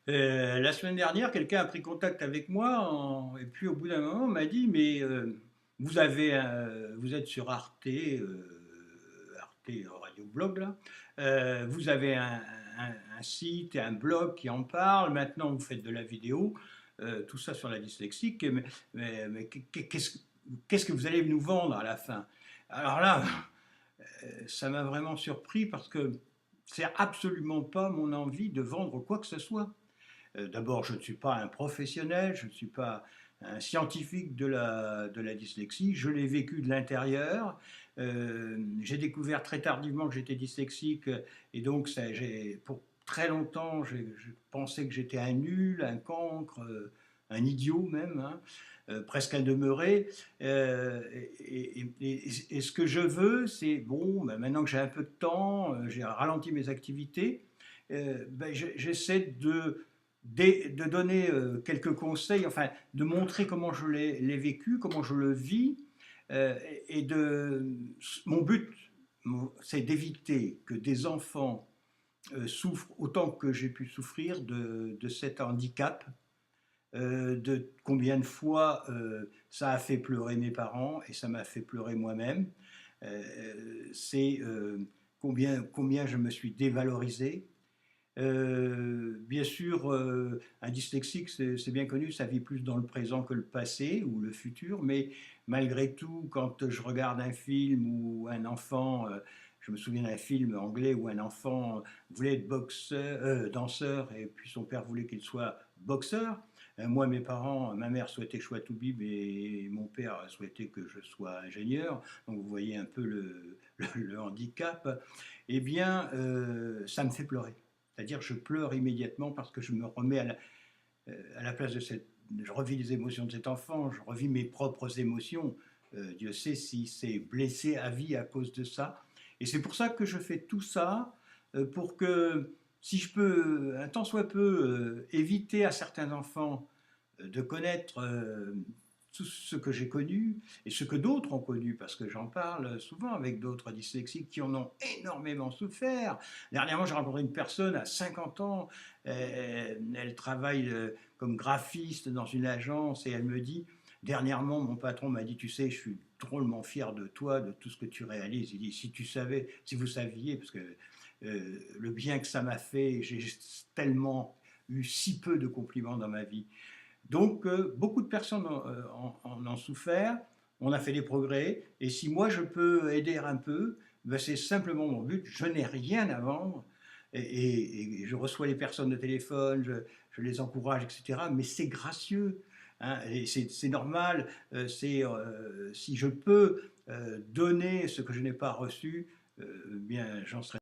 La semaine dernière, quelqu'un a pris contact avec moi et puis au bout d'un moment, on m'a dit, mais vous êtes sur Arte, Arte Radio Blog là. Vous avez un site et un blog qui en parle. Maintenant, vous faites de la vidéo, tout ça sur la dyslexie. Mais qu'est-ce que vous allez nous vendre à la fin? Alors là, ça m'a vraiment surpris parce que c'est absolument pas mon envie de vendre quoi que ce soit. D'abord, je ne suis pas un professionnel, je ne suis pas un scientifique de la dyslexie, je l'ai vécu de l'intérieur. J'ai découvert très tardivement que j'étais dyslexique et donc pour très longtemps, je pensais que j'étais un nul, un cancre, un idiot même, hein, presque un demeuré. Et ce que je veux, c'est, bon, ben maintenant que j'ai un peu de temps, j'ai ralenti mes activités, ben j'essaie de donner quelques conseils, enfin de montrer comment je l'ai vécu, comment je le vis, et mon but, c'est d'éviter que des enfants souffrent autant que j'ai pu souffrir de cet handicap, de combien de fois ça a fait pleurer mes parents et ça m'a fait pleurer moi-même. C'est combien je me suis dévalorisé. Bien sûr, un dyslexique, c'est bien connu, ça vit plus dans le présent que le passé ou le futur, mais malgré tout, quand je regarde un film où un enfant, je me souviens d'un film anglais où un enfant voulait être danseur, et puis son père voulait qu'il soit boxeur. Moi, mes parents, ma mère souhaitait que je sois toubib et mon père souhaitait que je sois ingénieur. Donc vous voyez un peu le handicap. Eh bien, ça me fait pleurer. C'est-à-dire je pleure immédiatement parce que je me remets à la place de cette... Je revis les émotions de cet enfant, je revis mes propres émotions. Dieu sait si c'est blessé à vie à cause de ça. Et c'est pour ça que je fais tout ça, pour que si je peux, un tant soit peu, éviter à certains enfants de connaître tout ce que j'ai connu et ce que d'autres ont connu, parce que j'en parle souvent avec d'autres dyslexiques qui en ont énormément souffert. Dernièrement, j'ai rencontré une personne à 50 ans, elle travaille comme graphiste dans une agence et elle me dit, dernièrement, mon patron m'a dit, tu sais, je suis drôlement fier de toi, de tout ce que tu réalises. Il dit, si tu savais, si vous saviez, parce que le bien que ça m'a fait, j'ai tellement eu si peu de compliments dans ma vie. Donc, beaucoup de personnes en ont souffert, on a fait des progrès, et si moi je peux aider un peu, ben c'est simplement mon but, je n'ai rien à vendre, et je reçois les personnes de téléphone, je les encourage, etc., mais c'est gracieux, hein, et c'est normal, si je peux donner ce que je n'ai pas reçu, bien j'en serais